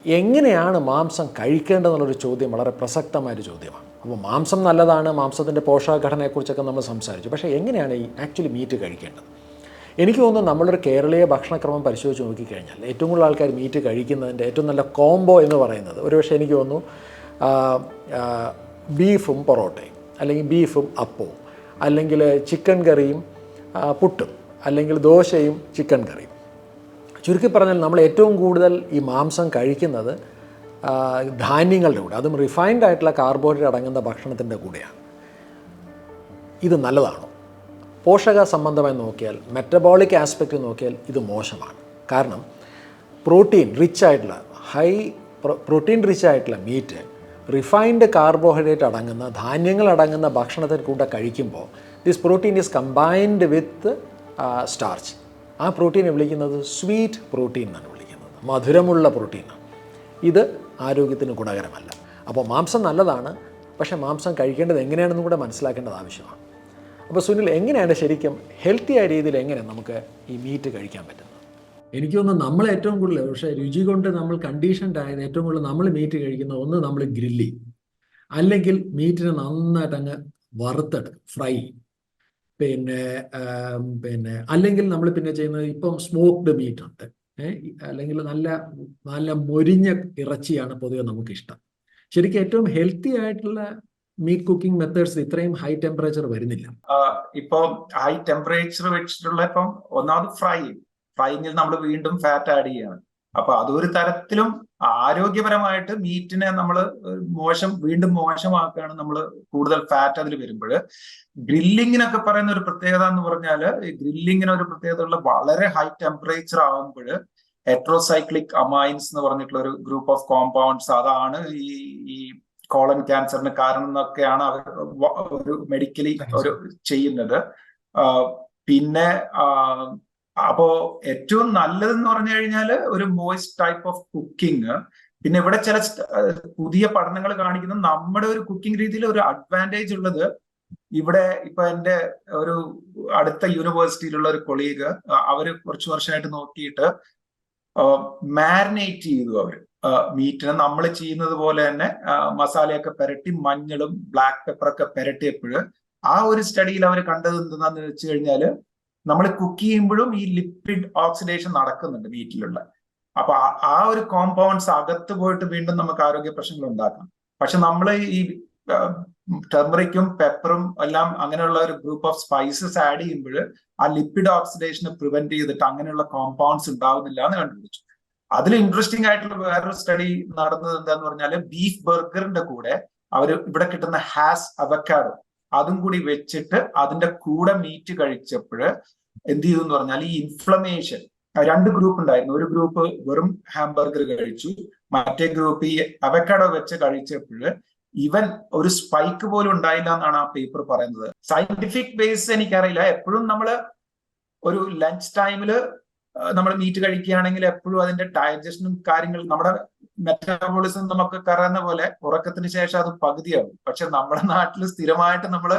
എങ്ങനെയാണ് മാംസം കഴിക്കേണ്ടതെന്നുള്ളൊരു ചോദ്യം വളരെ പ്രസക്തമായൊരു ചോദ്യമാണ്. അപ്പോൾ മാംസം നല്ലതാണ്, മാംസത്തിൻ്റെ പോഷകഘടനയെക്കുറിച്ചൊക്കെ നമ്മൾ സംസാരിച്ചു. പക്ഷേ എങ്ങനെയാണ് ഈ ആക്ച്വലി മീറ്റ് കഴിക്കേണ്ടത്? എനിക്ക് തോന്നുന്നു നമ്മളൊരു കേരളീയ ഭക്ഷണക്രമം പരിശോധിച്ച് നോക്കിക്കഴിഞ്ഞാൽ ഏറ്റവും കൂടുതൽ ആൾക്കാർ മീറ്റ് കഴിക്കുന്നതിൻ്റെ ഏറ്റവും നല്ല കോംബോ എന്ന് പറയുന്നത് ഒരുപക്ഷെ എനിക്ക് തോന്നുന്നു ബീഫും പൊറോട്ടയും, അല്ലെങ്കിൽ ബീഫും അപ്പവും, അല്ലെങ്കിൽ ചിക്കൻ കറിയും പുട്ടും, അല്ലെങ്കിൽ ദോശയും ചിക്കൻ കറിയും. ചുരുക്കി പറഞ്ഞാൽ നമ്മൾ ഏറ്റവും കൂടുതൽ ഈ മാംസം കഴിക്കുന്നത് ധാന്യങ്ങളുടെ കൂടെ, അതും റിഫൈൻഡ് ആയിട്ടുള്ള കാർബോഹൈഡ്രേറ്റ് അടങ്ങുന്ന ഭക്ഷണത്തിൻ്റെ കൂടെയാണ്. ഇത് നല്ലതാണോ? പോഷക സംബന്ധമായി നോക്കിയാൽ, മെറ്റബോളിക് ആസ്പെക്റ്റ് നോക്കിയാൽ ഇത് മോശമാണ്. കാരണം പ്രോട്ടീൻ റിച്ച് ആയിട്ടുള്ള മീറ്റ് റിഫൈൻഡ് കാർബോഹൈഡ്രേറ്റ് അടങ്ങുന്ന ധാന്യങ്ങൾ അടങ്ങുന്ന ഭക്ഷണത്തിൽ കൂടെ കഴിക്കുമ്പോൾ this protein is combined with starch. ആ പ്രോട്ടീനെ വിളിക്കുന്നത് സ്വീറ്റ് പ്രോട്ടീൻ എന്നാണ് വിളിക്കുന്നത്, മധുരമുള്ള പ്രോട്ടീനാണ്. ഇത് ആരോഗ്യത്തിന് ഗുണകരമല്ല. അപ്പോൾ മാംസം നല്ലതാണ്, പക്ഷേ മാംസം കഴിക്കേണ്ടത് എങ്ങനെയാണെന്നും കൂടെ മനസ്സിലാക്കേണ്ടത് ആവശ്യമാണ്. അപ്പോൾ സുനിൽ, എങ്ങനെയാണ് ശരിക്കും ഹെൽത്തിയായ രീതിയിൽ എങ്ങനെ നമുക്ക് ഈ മീറ്റ് കഴിക്കാൻ പറ്റുന്നത്? എനിക്ക് തോന്നുന്നു നമ്മൾ ഏറ്റവും കൂടുതൽ, പക്ഷേ രുചി കൊണ്ട് നമ്മൾ കണ്ടീഷൻഡ് ആയത് ഏറ്റവും കൂടുതൽ നമ്മൾ മീറ്റ് കഴിക്കുന്ന ഒന്ന് നമ്മൾ ഗ്രില്ലി, അല്ലെങ്കിൽ മീറ്റിനെ നന്നായിട്ട് അങ്ങ് വറുത്തെടുക്കും, ഫ്രൈ. പിന്നെ അല്ലെങ്കിൽ നമ്മൾ പിന്നെ ചെയ്യുന്നത് ഇപ്പം സ്മോക്ക്ഡ് മീറ്റ് ഉണ്ട്, അല്ലെങ്കിൽ നല്ല നല്ല മൊരിഞ്ഞ ഇറച്ചിയാണ് പൊതുവെ നമുക്കിഷ്ടം. ശരിക്കും ഏറ്റവും ഹെൽത്തി ആയിട്ടുള്ള മീറ്റ് കുക്കിംഗ് മെത്തേഡ്സ് ഇത്രയും ഹൈ ടെമ്പറേച്ചർ വരുന്നില്ല. ഇപ്പൊ ഹൈ ടെമ്പറേച്ചർ വെച്ചിട്ടുള്ള ഇപ്പം ഒന്നാമത് ഫ്രൈങ്ങിൽ നമ്മൾ വീണ്ടും ഫാറ്റ് ആഡ് ചെയ്യാണ്. അപ്പൊ അതൊരു തരത്തിലും ആരോഗ്യപരമായിട്ട് മീറ്റിനെ നമ്മൾ വീണ്ടും മോശമാക്കുകയാണ്. നമ്മൾ കൂടുതൽ ഫാറ്റ് അതിൽ വരുമ്പോൾ ഗ്രില്ലിങ്ങിനൊക്കെ പറയുന്ന ഒരു പ്രത്യേകത എന്ന് പറഞ്ഞാൽ, ഈ ഗ്രില്ലിങ്ങിന് ഒരു പ്രത്യേകത ഉള്ള വളരെ ഹൈ ടെമ്പറേച്ചർ ആകുമ്പോൾ ഹെട്രോസൈക്ലിക് അമൈൻസ് എന്ന് പറഞ്ഞിട്ടുള്ള ഒരു ഗ്രൂപ്പ് ഓഫ് കോമ്പൗണ്ട്സ്, അതാണ് ഈ കോളൻ ക്യാൻസറിന് കാരണം എന്നൊക്കെയാണ് അവർ ഒരു മെഡിക്കലി ഒരു ചെയ്യുന്നത്. പിന്നെ അപ്പോ ഏറ്റവും നല്ലതെന്ന് പറഞ്ഞു കഴിഞ്ഞാൽ ഒരു മോയിസ്റ്റ് ടൈപ്പ് ഓഫ് കുക്കിംഗ്. പിന്നെ ഇവിടെ ചില പുതിയ പഠനങ്ങൾ കാണിക്കുന്നത് നമ്മുടെ ഒരു കുക്കിംഗ് രീതിയിൽ ഒരു അഡ്വാൻറ്റേജ് ഉള്ളത്, ഇവിടെ ഇപ്പൊ എന്റെ ഒരു അടുത്ത യൂണിവേഴ്സിറ്റിയിലുള്ള ഒരു കൊളീഗ്, അവര് കുറച്ചു വർഷമായിട്ട് നോക്കിയിട്ട് മാരിനേറ്റ് ചെയ്തു അവര് മീറ്റിനെ നമ്മൾ ചെയ്യുന്നത് പോലെ തന്നെ മസാലയൊക്കെ പുരട്ടി മഞ്ഞളും ബ്ലാക്ക് പെപ്പറൊക്കെ പുരട്ടിയപ്പോൾ ആ ഒരു സ്റ്റഡിയിൽ അവർ കണ്ടത് എന്താന്ന് വെച്ച് കഴിഞ്ഞാല്, നമ്മൾ കുക്ക് ചെയ്യുമ്പോഴും ഈ ലിപ്പിഡ് ഓക്സിഡേഷൻ നടക്കുന്നുണ്ട് മീറ്റിലുള്ള. അപ്പൊ ആ ഒരു കോമ്പൗണ്ട്സ് അകത്ത് പോയിട്ട് വീണ്ടും നമുക്ക് ആരോഗ്യ പ്രശ്നങ്ങൾ ഉണ്ടാക്കാം. പക്ഷെ നമ്മൾ ഈ ടെർമറിക്കും പെപ്പറും എല്ലാം അങ്ങനെയുള്ള ഒരു ഗ്രൂപ്പ് ഓഫ് സ്പൈസസ് ആഡ് ചെയ്യുമ്പോൾ ആ ലിപ്പിഡ് ഓക്സിഡേഷനെ പ്രിവെന്റ് ചെയ്തിട്ട് അങ്ങനെയുള്ള കോമ്പൗണ്ട്സ് ഉണ്ടാവുന്നില്ല എന്ന് കണ്ടുപിടിച്ചു. അതിൽ ഇൻട്രസ്റ്റിംഗ് ആയിട്ടുള്ള വേറൊരു സ്റ്റഡി നടന്നത് എന്താന്ന് പറഞ്ഞാല്, ബീഫ് ബർഗറിന്റെ കൂടെ അവർ ഇവിടെ കിട്ടുന്ന ഹാസ് അവക്കാഡോ അതും കൂടി വെച്ചിട്ട് അതിന്റെ കൂടെ മീറ്റ് കഴിച്ചപ്പോൾ എന്ത് ചെയ്തു എന്ന് പറഞ്ഞാൽ, ഈ ഇൻഫ്ലമേഷൻ, രണ്ട് ഗ്രൂപ്പ് ഉണ്ടായിരുന്നു. ഒരു ഗ്രൂപ്പ് വെറും ഹാംബർഗർ കഴിച്ചു, മറ്റേ ഗ്രൂപ്പ് ഈ അവക്കാഡോ വെച്ച് കഴിച്ചപ്പോൾ ഇവൻ ഒരു സ്പൈക്ക് പോലും ഉണ്ടായില്ല എന്നാണ് ആ പേപ്പർ പറയുന്നത്. സയന്റിഫിക് ബേസ് എനിക്കറിയില്ല. എപ്പോഴും നമ്മൾ ഒരു ലഞ്ച് ടൈമില് നമ്മൾ മീറ്റ് കഴിക്കുകയാണെങ്കിൽ എപ്പോഴും അതിന്റെ ഡൈജഷനും കാര്യങ്ങൾ, നമ്മുടെ മെറ്റബോളിസം നമുക്ക് അറിയുന്ന പോലെ ഉറക്കത്തിന് ശേഷം അത് പകുതിയാവും. പക്ഷെ നമ്മുടെ നാട്ടിൽ സ്ഥിരമായിട്ട് നമ്മൾ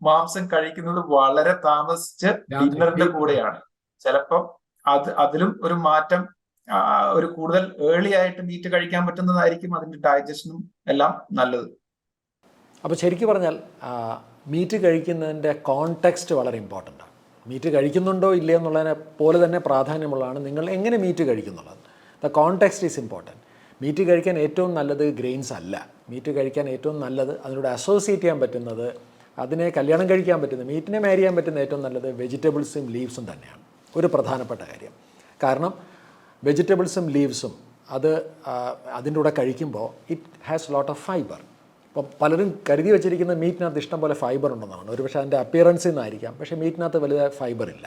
മാംസം കഴിക്കുന്നത് വളരെ താമസിച്ച് ഡിന്നറിന്റെ കൂടെയാണ്. ചിലപ്പം അതിലും ഒരു മാറ്റം, ഒരു കൂടുതൽ ഏർലി ആയിട്ട് മീറ്റ് കഴിക്കാൻ പറ്റുന്നതായിരിക്കും അതിന്റെ ഡൈജഷനും എല്ലാം നല്ലത്. അപ്പോൾ ശരിക്കും പറഞ്ഞാൽ മീറ്റ് കഴിക്കുന്നതിൻ്റെ കോണ്ടെക്സ്റ്റ് വളരെ ഇമ്പോർട്ടൻ്റ് ആണ്. മീറ്റ് കഴിക്കുന്നുണ്ടോ ഇല്ലയോ എന്നുള്ളതിനെ പോലെ തന്നെ പ്രാധാന്യമുള്ളതാണ് നിങ്ങൾ എങ്ങനെ മീറ്റ് കഴിക്കുന്നുള്ളത്. The context is important. Meat കഴിക്കാൻ ഏറ്റവും നല്ലത് ഗ്രെയിൻസ് അല്ല. മീറ്റ് കഴിക്കാൻ ഏറ്റവും നല്ലത്, അതിനോട് അസോസിയേറ്റ് ചെയ്യാൻ പറ്റുന്നത്, അതിനെ കല്യാണം കഴിക്കാൻ പറ്റുന്നത്, മീറ്റിനെ മാരി ചെയ്യാൻ പറ്റുന്ന ഏറ്റവും നല്ലത് വെജിറ്റബിൾസും ലീവ്സും തന്നെയാണ്. ഒരു പ്രധാനപ്പെട്ട കാര്യം. കാരണം വെജിറ്റബിൾസും ലീവ്സും അതിൻ്റെ കൂടെ കഴിക്കുമ്പോൾ it has lot of fibre. ഇപ്പോൾ പലരും കരുതി വെച്ചിരിക്കുന്ന മീറ്റിനകത്ത് ഇഷ്ടം പോലെ ഫൈബർ ഉണ്ടെന്നാണ്. ഒരു പക്ഷേ അതിൻ്റെ അപ്പിയറൻസിൽ നിന്നായിരിക്കാം, പക്ഷേ മീറ്റിനകത്ത് വലുതായ ഫൈബർ ഇല്ല.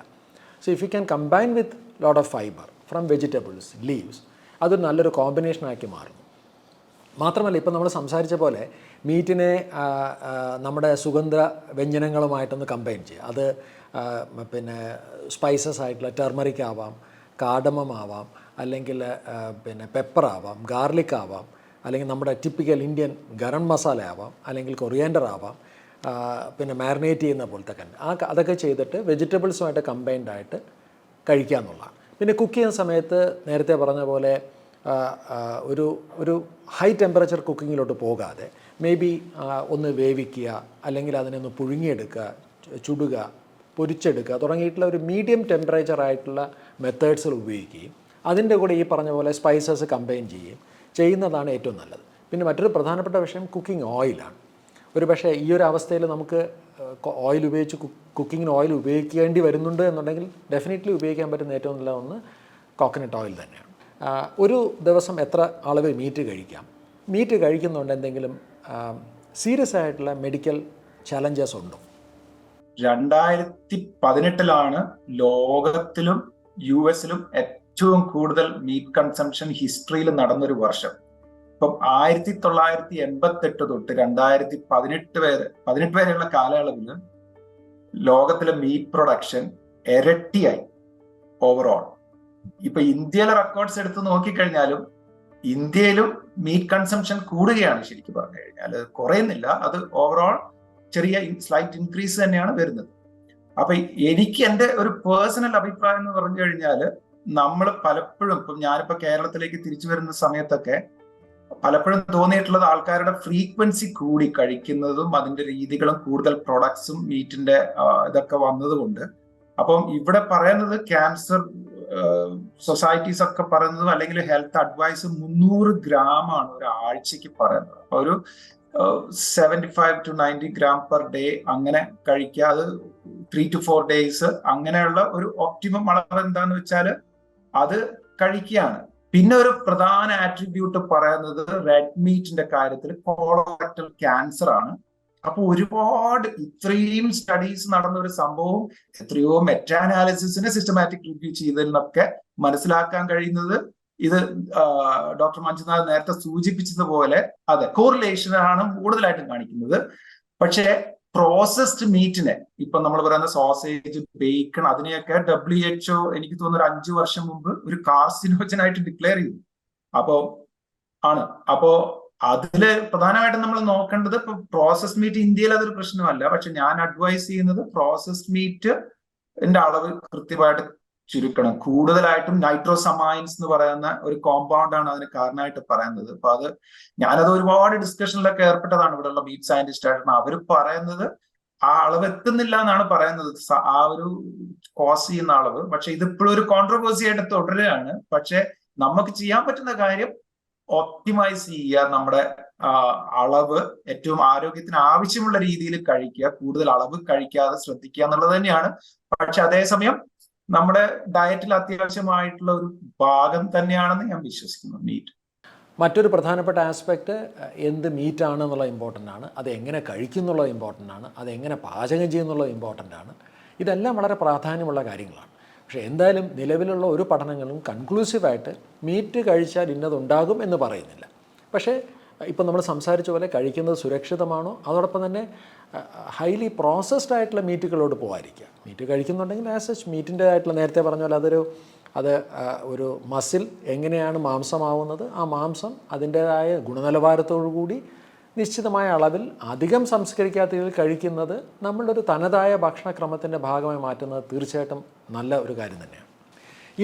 So if you can combine with lot of fibre from vegetables, leaves, അതൊരു നല്ലൊരു കോമ്പിനേഷനാക്കി മാറും. മാത്രമല്ല, ഇപ്പം നമ്മൾ സംസാരിച്ച പോലെ മീറ്റിനെ നമ്മുടെ സുഗന്ധ വ്യഞ്ജനങ്ങളുമായിട്ടൊന്ന് കമ്പൈൻ ചെയ്യുക. അത് പിന്നെ സ്പൈസസ് ആയിട്ടുള്ള ടെർമറിക് ആവാം, കാർഡമം ആവാം, അല്ലെങ്കിൽ പിന്നെ പെപ്പർ ആവാം, ഗാർലിക് ആവാം, അല്ലെങ്കിൽ നമ്മുടെ ടിപ്പിക്കൽ ഇന്ത്യൻ ഗരം മസാല ആവാം, അല്ലെങ്കിൽ കൊറിയാൻഡർ ആവാം, പിന്നെ മാരിനേറ്റ് ചെയ്യുന്ന പോലത്തെ അതൊക്കെ ചെയ്തിട്ട് വെജിറ്റബിൾസുമായിട്ട് കമ്പൈൻഡ് ആയിട്ട് കഴിക്കുക എന്നുള്ളതാണ്. പിന്നെ കുക്ക് ചെയ്യുന്ന സമയത്ത് നേരത്തെ പറഞ്ഞ പോലെ ഒരു ഒരു ഹൈ ടെമ്പറേച്ചർ കുക്കിങ്ങിലോട്ട് പോകാതെ മേ ബി ഒന്ന് വേവിക്കുക, അല്ലെങ്കിൽ അതിനെ ഒന്ന് പുഴുങ്ങിയെടുക്കുക, ചുടുക, പൊരിച്ചെടുക്കുക തുടങ്ങിയിട്ടുള്ള ഒരു മീഡിയം ടെമ്പറേച്ചർ ആയിട്ടുള്ള മെത്തേഡ്സുകൾ ഉപയോഗിക്കുകയും അതിൻ്റെ കൂടെ ഈ പറഞ്ഞ പോലെ സ്പൈസസ് കമ്പൈൻ ചെയ്യുന്നതാണ് ഏറ്റവും നല്ലത്. പിന്നെ മറ്റൊരു പ്രധാനപ്പെട്ട വിഷയം കുക്കിംഗ് ഓയിലാണ്. ഒരു പക്ഷേ ഈ ഒരു അവസ്ഥയിൽ നമുക്ക് ഓയിൽ ഉപയോഗിച്ച് കുക്കിങ്ങിന് ഓയിൽ ഉപയോഗിക്കേണ്ടി വരുന്നുണ്ട് എന്നുണ്ടെങ്കിൽ ഡെഫിനറ്റ്ലി ഉപയോഗിക്കാൻ പറ്റുന്ന ഏറ്റവും നല്ല ഒന്ന് കോക്കനട്ട് ഓയിൽ തന്നെയാണ്. ഒരു ദിവസം എത്ര അളവ് മീറ്റ് കഴിക്കാം? മീറ്റ് കഴിക്കുന്നുണ്ട് എന്തെങ്കിലും സീരിയസ് ആയിട്ടുള്ള മെഡിക്കൽ ചലഞ്ചസ് ഉണ്ടോ? 2018 ലോകത്തിലും US ഏറ്റവും കൂടുതൽ മീറ്റ് കൺസംഷൻ ഹിസ്റ്ററിയിൽ നടന്നൊരു വർഷം. ഇപ്പം 1988 തൊട്ട് 2018 വരെയുള്ള കാലയളവിൽ ലോകത്തിലെ മീറ്റ് പ്രൊഡക്ഷൻ ഇരട്ടിയായി ഓവറോൾ. ഇപ്പൊ ഇന്ത്യയിലെ റെക്കോർഡ്സ് എടുത്ത് നോക്കിക്കഴിഞ്ഞാലും ഇന്ത്യയിലും മീറ്റ് കൺസംഷൻ കൂടുകയാണ്. ശരിക്കും പറഞ്ഞു കഴിഞ്ഞാൽ കുറയുന്നില്ല, അത് ഓവറോൾ ചെറിയ സ്ലൈറ്റ് ഇൻക്രീസ് തന്നെയാണ് വരുന്നത്. അപ്പൊ എനിക്ക് എൻ്റെ ഒരു പേഴ്സണൽ അഭിപ്രായം എന്ന് പറഞ്ഞു കഴിഞ്ഞാൽ, നമ്മൾ പലപ്പോഴും ഇപ്പം ഞാനിപ്പോ കേരളത്തിലേക്ക് തിരിച്ചു വരുന്ന സമയത്തൊക്കെ പലപ്പോഴും തോന്നിയിട്ടുള്ളത് ആൾക്കാരുടെ ഫ്രീക്വൻസി കൂടി കഴിക്കുന്നതും അതിന്റെ രീതികളും കൂടുതൽ പ്രൊഡക്ട്സും മീറ്റിന്റെ ഇതൊക്കെ വന്നതുകൊണ്ട്. അപ്പം ഇവിടെ പറയുന്നത് ക്യാൻസർ സൊസൈറ്റീസ് ഒക്കെ പറയുന്നത്, അല്ലെങ്കിൽ ഹെൽത്ത് അഡ്വൈസ് 300 ഗ്രാമാണ് ഒരാഴ്ചക്ക് പറയുന്നത്. അപ്പൊ ഒരു 75 to 90 gram per day അങ്ങനെ കഴിക്കുക. അത് 3 to 4 days അങ്ങനെയുള്ള ഒരു ഒപ്റ്റിമം അളവ് എന്താന്ന് വെച്ചാൽ അത് കഴിക്കുകയാണ്. പിന്നെ ഒരു പ്രധാന ആട്രിബ്യൂട്ട് പറയുന്നത് റെഡ് മീറ്റിന്റെ കാര്യത്തിൽ കോളോറക്ടൽ ക്യാൻസർ ആണ്. അപ്പൊ ഒരുപാട് ഇത്രയും സ്റ്റഡീസ് നടന്ന ഒരു സംഭവം എത്രയോ മെറ്റാ അനാലിസിസിനെ സിസ്റ്റമാറ്റിക് റിവ്യൂ ചെയ്തതിൽ നിന്നൊക്കെ മനസ്സിലാക്കാൻ കഴിയുന്നത് ഇത് ഡോക്ടർ മഞ്ജുനാഥ് നേരത്തെ സൂചിപ്പിച്ചതുപോലെ അതെ കോറിലേഷൻ ആണ് കൂടുതലായിട്ടും കാണിക്കുന്നത്. പക്ഷേ പ്രോസസ്ഡ് മീറ്റിനെ, ഇപ്പൊ നമ്മൾ പറയുന്ന സോസേജ്, ബേക്കൺ, അതിനെയൊക്കെ WHO എനിക്ക് തോന്നുന്നു 5 വർഷം മുമ്പ് ഒരു കാർസിനോജനായിട്ട് ഡിക്ലെയർ ചെയ്തു. അപ്പോ അതില് പ്രധാനമായിട്ടും നമ്മൾ നോക്കേണ്ടത് ഇപ്പൊ പ്രോസസ്ഡ് മീറ്റ് ഇന്ത്യയിൽ അതൊരു പ്രശ്നമല്ല. പക്ഷെ ഞാൻ അഡ്വൈസ് ചെയ്യുന്നത് പ്രോസസ്ഡ് മീറ്റിന്റെ അളവ് കൃത്യമായിട്ട് ചുരുക്കണം. കൂടുതലായിട്ടും നൈട്രോസമൈൻസ് എന്ന് പറയുന്ന ഒരു കോമ്പൗണ്ട് ആണ് അതിന് കാരണമായിട്ട് പറയുന്നത്. അപ്പൊ ഞാനത് ഒരുപാട് ഡിസ്കഷനിലൊക്കെ ഏർപ്പെട്ടതാണ് ഇവിടെയുള്ള മീറ്റ് സയന്റിസ്റ്റ് ആയിട്ടാണ്. അവർ പറയുന്നത് ആ അളവ് എത്തുന്നില്ല എന്നാണ് പറയുന്നത്, ആ ഒരു കോസ് ചെയ്യുന്ന അളവ്. പക്ഷെ ഇതിപ്പോഴും ഒരു കോൺട്രവേഴ്സി ആയിട്ട് തുടരുകയാണ്. പക്ഷെ നമുക്ക് ചെയ്യാൻ പറ്റുന്ന കാര്യം ഒപ്റ്റിമൈസ് ചെയ്യുക, നമ്മുടെ അളവ് ഏറ്റവും ആരോഗ്യത്തിന് ആവശ്യമുള്ള രീതിയിൽ കഴിക്കുക, കൂടുതൽ അളവ് കഴിക്കാതെ ശ്രദ്ധിക്കുക എന്നുള്ളത് തന്നെയാണ്. പക്ഷെ അതേസമയം നമ്മുടെ ഡയറ്റിൽ അത്യാവശ്യമായിട്ടുള്ള ഒരു ഭാഗം തന്നെയാണെന്ന് ഞാൻ വിശ്വസിക്കുന്നു മീറ്റ്. മറ്റൊരു പ്രധാനപ്പെട്ട ആസ്പെക്റ്റ് എന്ത് മീറ്റാണ് എന്നുള്ളത് ഇമ്പോർട്ടൻ്റ് ആണ്, അത് എങ്ങനെ കഴിക്കുന്നുള്ളത് ഇമ്പോർട്ടൻ്റ് ആണ്, അത് എങ്ങനെ പാചകം ചെയ്യുന്നുള്ളത് ഇമ്പോർട്ടൻ്റ് ആണ്. ഇതെല്ലാം വളരെ പ്രാധാന്യമുള്ള കാര്യങ്ങളാണ്. പക്ഷേ എന്തായാലും നിലവിലുള്ള ഒരു പഠനങ്ങളും കൺക്ലൂസീവായിട്ട് മീറ്റ് കഴിച്ചാൽ ഇന്നതുണ്ടാകും എന്ന് പറയുന്നില്ല. പക്ഷേ ഇപ്പം നമ്മൾ സംസാരിച്ച പോലെ കഴിക്കുന്നത് സുരക്ഷിതമാണോ, അതോടൊപ്പം തന്നെ ഹൈലി പ്രോസസ്ഡ് ആയിട്ടുള്ള മീറ്റുകളോട് പോകാതിരിക്കുക. മീറ്റ് കഴിക്കുന്നുണ്ടെങ്കിൽ ആസ് സച്ച് മീറ്റിൻ്റെതായിട്ടുള്ള നേരത്തെ പറഞ്ഞ പോലെ അത് ഒരു മസിൽ എങ്ങനെയാണ് മാംസമാവുന്നത്, ആ മാംസം അതിൻ്റേതായ ഗുണനിലവാരത്തോടു കൂടി നിശ്ചിതമായ അളവിൽ അധികം സംസ്കരിക്കാത്ത രീതിയിൽ കഴിക്കുന്നത് നമ്മളുടെ ഒരു തനതായ ഭക്ഷണക്രമത്തിൻ്റെ ഭാഗമായി മാറ്റുന്നത് തീർച്ചയായിട്ടും നല്ല ഒരു കാര്യം തന്നെയാണ്.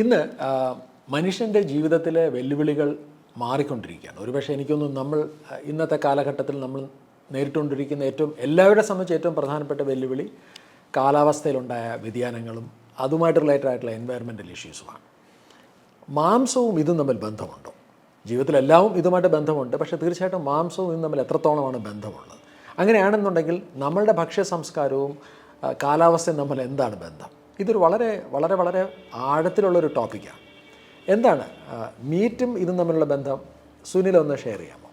ഇന്ന് മനുഷ്യൻ്റെ ജീവിതത്തിലെ വെല്ലുവിളികൾ മാറിക്കൊണ്ടിരിക്കുകയാണ്. ഒരുപക്ഷെ എനിക്കൊന്നും നമ്മൾ ഇന്നത്തെ കാലഘട്ടത്തിൽ നമ്മൾ നേരിട്ടുകൊണ്ടിരിക്കുന്ന എല്ലാവരുടെ സംബന്ധിച്ച് ഏറ്റവും പ്രധാനപ്പെട്ട വെല്ലുവിളി കാലാവസ്ഥയിലുണ്ടായ വ്യതിയാനങ്ങളും അതുമായിട്ട് റിലേറ്റഡ് ആയിട്ടുള്ള എൻവയറമെൻ്റൽ ഇഷ്യൂസുമാണ്. മാംസവും ഇതും തമ്മിൽ ബന്ധമുണ്ടോ? ജീവിതത്തിലെല്ലാവും ഇതുമായിട്ട് ബന്ധമുണ്ട്. പക്ഷേ തീർച്ചയായിട്ടും മാംസവും ഇതും തമ്മിൽ എത്രത്തോളമാണ് ബന്ധമുള്ളത്? അങ്ങനെയാണെന്നുണ്ടെങ്കിൽ നമ്മളുടെ ഭക്ഷ്യ സംസ്കാരവും കാലാവസ്ഥയും തമ്മിൽ എന്താണ് ബന്ധം? ഇതൊരു വളരെ വളരെ വളരെ ആഴത്തിലുള്ളൊരു ടോപ്പിക്കാണ്. എന്താണ് മീറ്റും ഇതും തമ്മിലുള്ള ബന്ധം? സുനിൽ ഒന്ന് ഷെയർ ചെയ്യാമോ?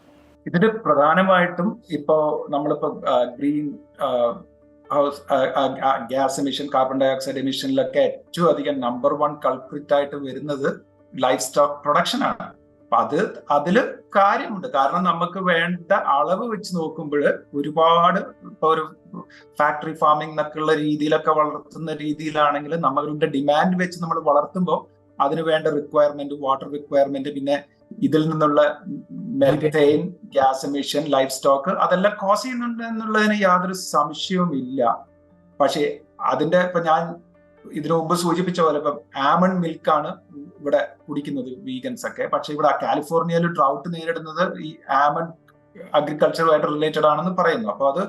ഇതിന് പ്രധാനമായിട്ടും ഇപ്പോൾ നമ്മളിപ്പോൾ greenhouse gas emission, carbon dioxide എമിഷനിലൊക്കെ ഏറ്റവും അധികം നമ്പർ 1 കൾപ്രിറ്റ് ആയിട്ട് വരുന്നത് ലൈഫ് സ്റ്റോക്ക് പ്രൊഡക്ഷൻ ആണ്. അപ്പൊ അതില് കാര്യമുണ്ട്. കാരണം നമുക്ക് വേണ്ട അളവ് വെച്ച് നോക്കുമ്പോൾ ഒരുപാട് ഇപ്പൊ ഒരു ഫാക്ടറി ഫാമിംഗ് എന്നൊക്കെയുള്ള രീതിയിലൊക്കെ വളർത്തുന്ന രീതിയിലാണെങ്കിൽ നമ്മളുടെ ഡിമാൻഡ് വെച്ച് നമ്മൾ വളർത്തുമ്പോൾ അതിന് വേണ്ട റിക്വയർമെന്റ്, വാട്ടർ റിക്വയർമെന്റ്, പിന്നെ ഇതിൽ നിന്നുള്ള മെത്തേൻ, ഗ്യാസ് എമിഷൻ, ലൈഫ് സ്റ്റോക്ക് അതെല്ലാം കോസ് ചെയ്യുന്നുണ്ട് എന്നുള്ളതിന് യാതൊരു സംശയവും ഇല്ല. പക്ഷേ അതിന്റെ ഇപ്പൊ ഞാൻ ഇതിനു മുമ്പ് സൂചിപ്പിച്ച പോലെ ഇപ്പം ആമണ്ട് മിൽക്കാണ് ഇവിടെ കുടിക്കുന്നത് വീഗൻസ് ഒക്കെ. പക്ഷെ ഇവിടെ കാലിഫോർണിയയിൽ ഡ്രൗട്ട് നേരിടുന്നത് ഈ ആമണ്ട് അഗ്രികൾച്ചറുമായിട്ട് റിലേറ്റഡ് ആണെന്ന് പറയുന്നു. അപ്പൊ അത്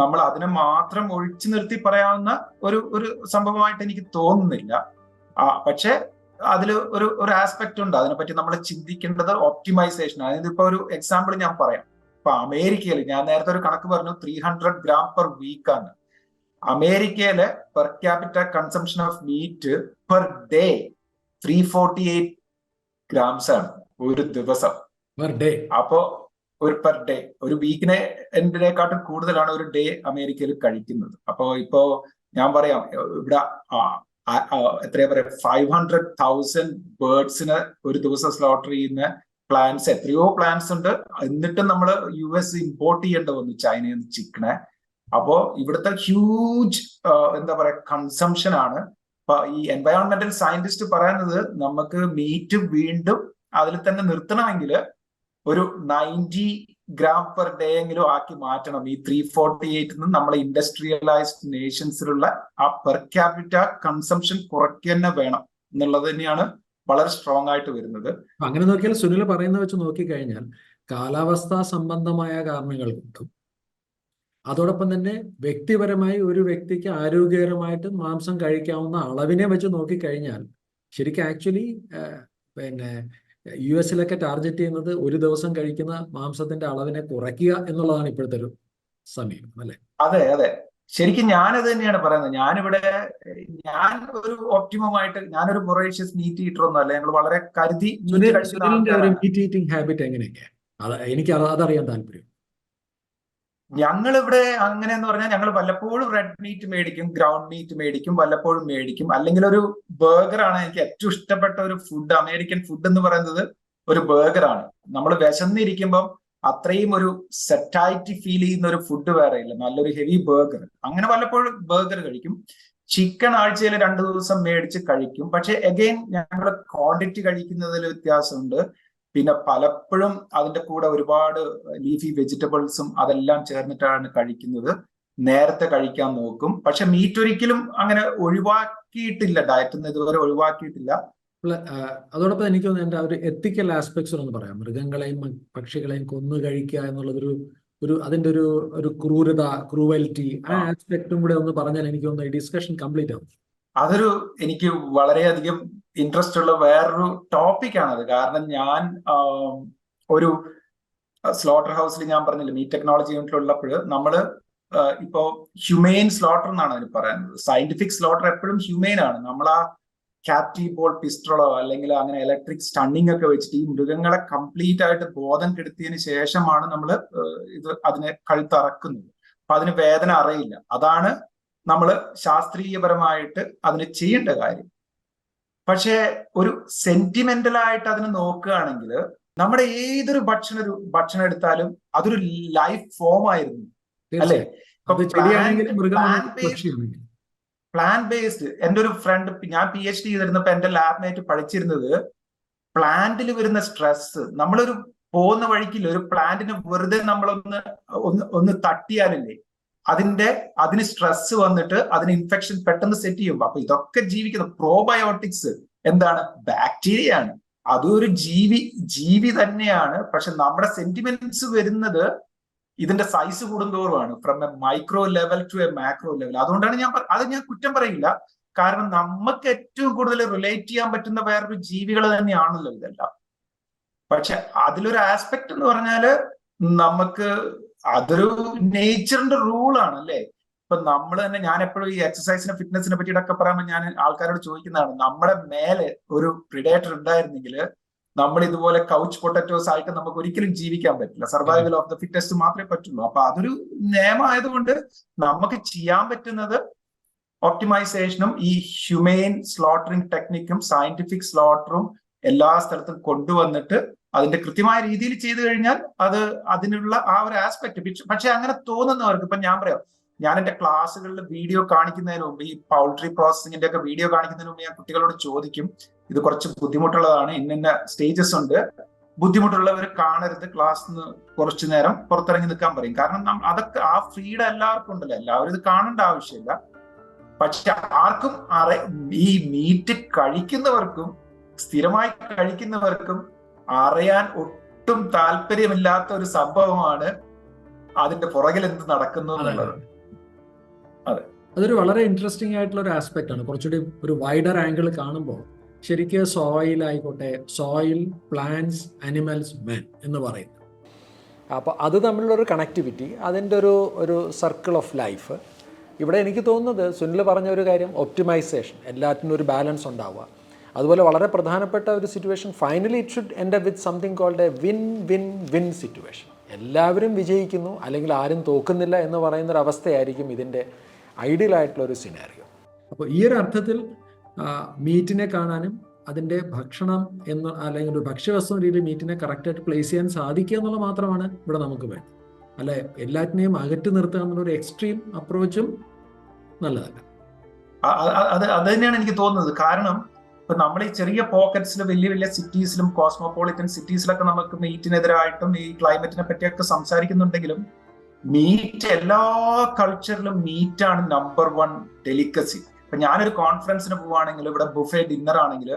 നമ്മൾ അതിനെ മാത്രം ഒഴിച്ചു നിർത്തി പറയാവുന്ന ഒരു സംഭവമായിട്ട് എനിക്ക് തോന്നുന്നില്ല. പക്ഷെ അതിൽ ഒരു ആസ്പെക്ട് ഉണ്ട്, അതിനെപ്പറ്റി നമ്മൾ ചിന്തിക്കേണ്ടത് ഒപ്റ്റിമൈസേഷൻ. അതായത് ഇപ്പൊ ഒരു എക്സാമ്പിൾ ഞാൻ പറയാം. ഇപ്പൊ അമേരിക്കയിൽ ഞാൻ നേരത്തെ ഒരു കണക്ക് പറഞ്ഞു, 300 ഗ്രാം പെർ വീക്ക് ആണ്. അമേരിക്കയിലെ per capita consumption of meet per day 348 grams ആണ് ഒരു ദിവസം. അപ്പോ പെർ ഡേ, ഒരു വീക്കിനെ എന്തിനേക്കാട്ടും കൂടുതലാണ് ഒരു ഡേ അമേരിക്കയിൽ കഴിക്കുന്നത്. അപ്പോ ഇപ്പോ ഞാൻ പറയാം, ഇവിടെ എത്രയാ പറയാ 500,000 ബേർഡ്സിന് ഒരു ദിവസം സ്ലോട്ടർ ചെയ്യുന്ന പ്ലാന്റ്സ്, എത്രയോ പ്ലാന്റ്സ് ഉണ്ട്. എന്നിട്ടും നമ്മൾ US ഇമ്പോർട്ട് ചെയ്യേണ്ടി വന്നു ചൈനയിൽ നിന്ന് ചിക്കനെ. അപ്പോ ഇവിടുത്തെ ഹ്യൂജ് എന്താ പറയാ കൺസംഷൻ ആണ്. അപ്പൊ ഈ എൻവയോൺമെന്റൽ സയന്റിസ്റ്റ് പറയുന്നത് നമുക്ക് മീറ്റ് വീണ്ടും അതിൽ തന്നെ നിർത്തണമെങ്കിൽ ഒരു 90 ഗ്രാം പെർ ഡേ എങ്കിലും ആക്കി മാറ്റണം. ഈ 348 നമ്മളെ ഇൻഡസ്ട്രിയലൈസ്ഡ് നേഷൻസിലുള്ള ആ പെർ ക്യാപിറ്റ കൺസംഷൻ കുറയ്ക്കുക തന്നെ വേണം എന്നുള്ളത് തന്നെയാണ് വളരെ സ്ട്രോങ് ആയിട്ട് വരുന്നത്. അങ്ങനെ നോക്കിയാൽ സുനിൽ പറയുന്ന വെച്ച് നോക്കിക്കഴിഞ്ഞാൽ കാലാവസ്ഥാ സംബന്ധമായ കാരണങ്ങൾ കൊണ്ടും അതോടൊപ്പം തന്നെ വ്യക്തിപരമായി ഒരു വ്യക്തിക്ക് ആരോഗ്യകരമായിട്ട് മാംസം കഴിക്കാവുന്ന അളവിനെ വെച്ച് നോക്കിക്കഴിഞ്ഞാൽ ശരിക്കും ആക്ച്വലി പിന്നെ US ടാർഗറ്റ് ചെയ്യുന്നത് ഒരു ദിവസം കഴിക്കുന്ന മാംസത്തിന്റെ അളവിനെ കുറയ്ക്കുക എന്നുള്ളതാണ് ഇപ്പോഴത്തെ ഒരു സമീപനം, അല്ലെ? അതെ, ശരിക്കും ഞാനത് തന്നെയാണ് പറയുന്നത്. ഞാൻ ഒരു ഒപ്റ്റിമം ആയിട്ട്, ഞാനൊരു മൊറേഷ്യസ് മീറ്റ് ഈറ്റർ ഒന്നും അല്ല. ഞങ്ങൾ വളരെ കരുതി മീറ്റ് ഈറ്റിംഗ് ഹാബിറ്റ് എങ്ങനെയൊക്കെയാണ് എനിക്ക് അതറിയാൻ താല്പര്യം. ഞങ്ങളിവിടെ അങ്ങനെയെന്ന് പറഞ്ഞാൽ ഞങ്ങൾ വല്ലപ്പോഴും റെഡ് മീറ്റ് മേടിക്കും, ഗ്രൗണ്ട് മീറ്റ് മേടിക്കും, വല്ലപ്പോഴും മേടിക്കും. അല്ലെങ്കിൽ ഒരു ബർഗറാണ് എനിക്ക് ഏറ്റവും ഇഷ്ടപ്പെട്ട ഒരു ഫുഡ്. അമേരിക്കൻ ഫുഡ് എന്ന് പറയുന്നത് ഒരു ബർഗറാണ്. നമ്മൾ വിശന്നിരിക്കുമ്പം അത്രയും ഒരു സെറ്റായിട്ട് ഫീൽ ചെയ്യുന്ന ഒരു ഫുഡ് വേറെ ഇല്ല. നല്ലൊരു ഹെവി ബർഗർ, അങ്ങനെ വല്ലപ്പോഴും ബർഗർ കഴിക്കും. ചിക്കൻ ആഴ്ചയിൽ 2 ദിവസം മേടിച്ച് കഴിക്കും. പക്ഷെ അഗെയിൻ ഞങ്ങൾ ക്വാണ്ടിറ്റി കഴിക്കുന്നതിൽ വ്യത്യാസമുണ്ട്. പിന്നെ പലപ്പോഴും അതിന്റെ കൂടെ ഒരുപാട് ലീഫി വെജിറ്റബിൾസും അതെല്ലാം ചേർന്നിട്ടാണ് കഴിക്കുന്നത്. നേരത്തെ കഴിക്കാൻ നോക്കും. പക്ഷെ മീറ്റ് ഒരിക്കലും അങ്ങനെ ഒഴിവാക്കിയിട്ടില്ല, ഡയറ്റിൽ നിന്ന് ഇതുവരെ ഒഴിവാക്കിയിട്ടില്ല. അതോടൊപ്പം എനിക്ക് തോന്നുന്നു എൻ്റെ ഒരു എത്തിക്കൽ ആസ്പെക്ട്സ് ഒന്ന് പറയാം. മൃഗങ്ങളെയും പക്ഷികളെയും കൊന്നു കഴിക്കുക എന്നുള്ളതൊരു അതിന്റെ ഒരു ക്രൂവൽറ്റി, ആ ആസ്പെക്റ്റും കൂടെ ഒന്ന് പറഞ്ഞാൽ എനിക്ക് തോന്നുന്നു ഈ ഡിസ്കഷൻ കംപ്ലീറ്റ് ആവും. അതൊരു എനിക്ക് വളരെയധികം ഇൻട്രസ്റ്റ് ഉള്ള വേറൊരു ടോപ്പിക്കാണത്. കാരണം ഞാൻ ഒരു സ്ലോട്ടർ ഹൗസിൽ, ഞാൻ പറഞ്ഞില്ല മീറ്റ് ടെക്നോളജി യൂണിറ്റിലുള്ളപ്പോൾ നമ്മള് ഇപ്പോ ഹ്യൂമെയിൻ സ്ലോട്ടർ എന്നാണ് അതിന് പറയുന്നത്. സയന്റിഫിക് സ്ലോട്ടർ എപ്പോഴും ഹ്യൂമെയിൻ ആണ്. നമ്മൾ ആ ക്യാപ്റ്റീവ് ബോൾ പിസ്റ്റളോ അല്ലെങ്കിൽ അങ്ങനെ ഇലക്ട്രിക് സ്റ്റണ്ണിങ് ഒക്കെ വെച്ചിട്ട് ഈ മൃഗങ്ങളെ കംപ്ലീറ്റ് ആയിട്ട് ബോധം കെടുത്തിയതിന് ശേഷമാണ് നമ്മൾ അതിനെ കഴുത്തറക്കുന്നത്. അപ്പൊ അതിന് വേദന അറിയില്ല. അതാണ് നമ്മൾ ശാസ്ത്രീയപരമായിട്ട് അതിന് ചെയ്യേണ്ട കാര്യം. പക്ഷെ ഒരു സെന്റിമെന്റൽ ആയിട്ട് അതിനെ നോക്കുകയാണെങ്കിൽ നമ്മുടെ ഏതൊരു ഭക്ഷണം എടുത്താലും അതൊരു ലൈഫ് ഫോം ആയിരുന്നു, അല്ലെ? Plan based. എന്റെ ഒരു ഫ്രണ്ട്, ഞാൻ PhD ചെയ്തിരുന്നപ്പോ എന്റെ ലാബ്മേറ്റ് പഠിച്ചിരുന്നത് പ്ലാന്റിൽ വരുന്ന സ്ട്രെസ്, നമ്മളൊരു പോകുന്ന വഴിക്കില്ല ഒരു പ്ലാന്റിന് വെറുതെ നമ്മളൊന്ന് തട്ടിയാലല്ലേ അതിന് സ്ട്രെസ് വന്നിട്ട് അതിന് ഇൻഫെക്ഷൻ പെട്ടെന്ന് സെറ്റ് ചെയ്യുമ്പോൾ. അപ്പൊ ഇതൊക്കെ ജീവിക്കുന്ന പ്രോബയോട്ടിക്സ് എന്താണ്? ബാക്ടീരിയ ആണ്. അതൊരു ജീവി തന്നെയാണ്. പക്ഷെ നമ്മുടെ സെന്റിമെന്റ്സ് വരുന്നത് ഇതിന്റെ സൈസ് കൂടുന്തോറുമാണ്, from a micro level to a macro level. അതുകൊണ്ടാണ് ഞാൻ കുറ്റം പറയില്ല. കാരണം നമുക്ക് ഏറ്റവും കൂടുതൽ റിലേറ്റ് ചെയ്യാൻ പറ്റുന്ന വേറൊരു ജീവികൾ തന്നെയാണല്ലോ ഇതെല്ലാം. പക്ഷെ അതിലൊരു ആസ്പെക്ട് എന്ന് പറഞ്ഞാല് നമുക്ക് അതൊരു നേച്ചറിന്റെ റൂളാണ്, അല്ലേ? ഇപ്പൊ നമ്മൾ തന്നെ, ഞാൻ എപ്പോഴും ഈ എക്സസൈസിനെ ഫിറ്റ്നസിനെ പറ്റിയിട്ടൊക്കെ പറയുമ്പോൾ ഞാൻ ആൾക്കാരോട് ചോദിക്കുന്നതാണ്, നമ്മുടെ മേലെ ഒരു പ്രിഡേറ്റർ ഉണ്ടായിരുന്നെങ്കിൽ നമ്മൾ ഇതുപോലെ കൗച്ച് പൊട്ടറ്റോസ് ആയിട്ട് നമുക്ക് ഒരിക്കലും ജീവിക്കാൻ പറ്റില്ല. സർവൈവൽ ഓഫ് ദ ഫിറ്റസ്റ്റ് മാത്രമേ പറ്റുള്ളൂ. അപ്പൊ അതൊരു നിയമമായതുകൊണ്ട് നമുക്ക് ചെയ്യാൻ പറ്റുന്നത് ഒപ്റ്റിമൈസേഷനും ഈ ഹ്യൂമെയിൻ സ്ലോട്ടറിംഗ് ടെക്നിക്കും സയന്റിഫിക് സ്ലോട്ടറും എല്ലാ സ്ഥലത്തും കൊണ്ടുവന്നിട്ട് അതിന്റെ കൃത്യമായ രീതിയിൽ ചെയ്തു കഴിഞ്ഞാൽ അതിനുള്ള ആ ഒരു ആസ്പെക്ട്. പക്ഷെ അങ്ങനെ തോന്നുന്നവർക്ക്, ഇപ്പൊ ഞാൻ പറയാം, ഞാൻ എന്റെ ക്ലാസ്സുകളിൽ വീഡിയോ കാണിക്കുന്നതിന് മുമ്പ്, ഈ പൗൾട്രി പ്രോസസിംഗിന്റെ ഒക്കെ വീഡിയോ കാണിക്കുന്നതിന് മുമ്പ് ഞാൻ കുട്ടികളോട് ചോദിക്കും, ഇത് കുറച്ച് ബുദ്ധിമുട്ടുള്ളതാണ്, ഇന്ന സ്റ്റേജസ് ഉണ്ട്, ബുദ്ധിമുട്ടുള്ളവർ കാണരുത്, ക്ലാസ്സിന് കുറച്ചു നേരം പുറത്തിറങ്ങി നിൽക്കാൻ പറയും. കാരണം അതൊക്കെ ആ ഫ്രീഡം എല്ലാവർക്കും ഉണ്ടല്ലോ, എല്ലാവരും ഇത് കാണേണ്ട ആവശ്യമില്ല. പക്ഷെ ആർക്കും ഈ മീറ്റ് കഴിക്കുന്നവർക്കും സ്ഥിരമായി കഴിക്കുന്നവർക്കും അറിയാൻ ഒട്ടും താല്പര്യമില്ലാത്ത ഒരു സംഭവമാണ് അതിന്റെ പുറകിൽ എന്ത് നടക്കുന്നു എന്നുള്ളത്. അതെ, അതൊരു വളരെ ഇൻട്രസ്റ്റിംഗ് ആയിട്ടുള്ള ഒരു ആസ്പെക്ട് ആണ്. കുറച്ചുകൂടി ഒരു വൈഡർ ആംഗിൾ കാണുമ്പോൾ ശരിക്കും സോയിൽ ആയിക്കോട്ടെ, സോയിൽ, പ്ലാന്റ്സ്, അനിമൽസ്, മെൻ എന്ന് പറയുന്നത്, അപ്പോൾ അത് തമ്മിലുള്ളൊരു കണക്ടിവിറ്റി, അതിൻ്റെ ഒരു സർക്കിൾ ഓഫ് ലൈഫ്. ഇവിടെ എനിക്ക് തോന്നുന്നത് സുനിൽ പറഞ്ഞ ഒരു കാര്യം, ഒപ്റ്റിമൈസേഷൻ, എല്ലാറ്റിനും ഒരു ബാലൻസ് ഉണ്ടാവുക. അതുപോലെ വളരെ പ്രധാനപ്പെട്ട ഒരു situation, finally it should end up with something called a win win win situation. എല്ലാവരും വിജയിക്കുന്നു അല്ലെങ്കിൽ ആരും തോക്കുന്നില്ല എന്ന് പറയുന്നൊരവസ്ഥയായിരിക്കും ഇതിൻ്റെ ഐഡിയൽ ആയിട്ടുള്ളൊരു സിനാരിയോ. അപ്പോൾ ഈ ഒരു അർത്ഥത്തിൽ മീറ്റിനെ കാണാനും അതിൻ്റെ ഭക്ഷണം എന്ന് അല്ലെങ്കിൽ ഒരു ഭക്ഷ്യവസ്തു രീതിയിൽ മീറ്റിനെ കറക്റ്റായിട്ട് പ്ലേസ് ചെയ്യാൻ സാധിക്കുക എന്നുള്ളത് മാത്രമാണ് ഇവിടെ നമുക്ക് വേണ്ടത്. അല്ലെ എല്ലാറ്റിനെയും അകറ്റി നിർത്തുക എന്നുള്ളൊരു എക്സ്ട്രീം അപ്രോച്ചും നല്ലതല്ല. അത് തന്നെയാണ് എനിക്ക് തോന്നുന്നത്. കാരണം ഇപ്പൊ നമ്മൾ ഈ ചെറിയ പോക്കറ്റ്സിൽ, വലിയ വലിയ സിറ്റീസിലും കോസ്മോപോളിറ്റൻ സിറ്റീസിലൊക്കെ നമുക്ക് മീറ്റിനെതിരായിട്ടും ഈ ക്ലൈമറ്റിനെ പറ്റിയൊക്കെ സംസാരിക്കുന്നുണ്ടെങ്കിലും മീറ്റ് എല്ലാ കൾച്ചറിലും മീറ്റാണ് നമ്പർ 1 ഡെലിക്കസി. ഇപ്പൊ ഞാനൊരു കോൺഫറൻസിന് പോവുകയാണെങ്കിൽ ഇവിടെ ബുഫേ ഡിന്നർ ആണെങ്കിൽ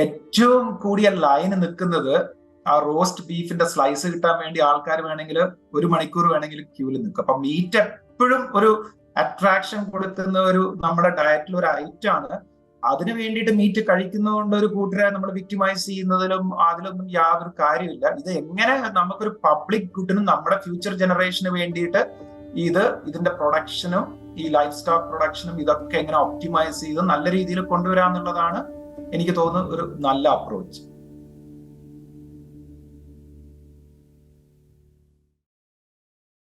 ഏറ്റവും കൂടിയ ലൈന് നിൽക്കുന്നത് ആ റോസ്റ്റ് ബീഫിന്റെ സ്ലൈസ് കിട്ടാൻ വേണ്ടി ആൾക്കാർ വേണമെങ്കിൽ 1 മണിക്കൂർ വേണമെങ്കിൽ ക്യൂവിൽ നിൽക്കും. അപ്പൊ മീറ്റ് എപ്പോഴും ഒരു അട്രാക്ഷൻ കൊടുക്കുന്ന ഒരു നമ്മുടെ ഡയറ്റിൽ ഒരു ഐറ്റം ആണ്. അതിനു വേണ്ടിയിട്ട് മീറ്റ് കഴിക്കുന്നതുകൊണ്ട് ഒരു കൂട്ടരെ നമ്മൾ വിക്ടിമൈസ് ചെയ്യുന്നതിലും അതിലൊന്നും യാതൊരു കാര്യമില്ല. ഇത് എങ്ങനെ നമുക്കൊരു പബ്ലിക് ഗുഡിനും നമ്മുടെ ഫ്യൂച്ചർ ജനറേഷന് വേണ്ടിയിട്ട് ഇതിന്റെ പ്രൊഡക്ഷനും ഈ ലൈഫ് സ്റ്റോക്ക് പ്രൊഡക്ഷനും ഇതൊക്കെ എങ്ങനെ ഒപ്റ്റിമൈസ് ചെയ്ത് നല്ല രീതിയിൽ കൊണ്ടുവരാന്നുള്ളതാണ് എനിക്ക് തോന്നുന്നത് ഒരു നല്ല അപ്രോച്ച്.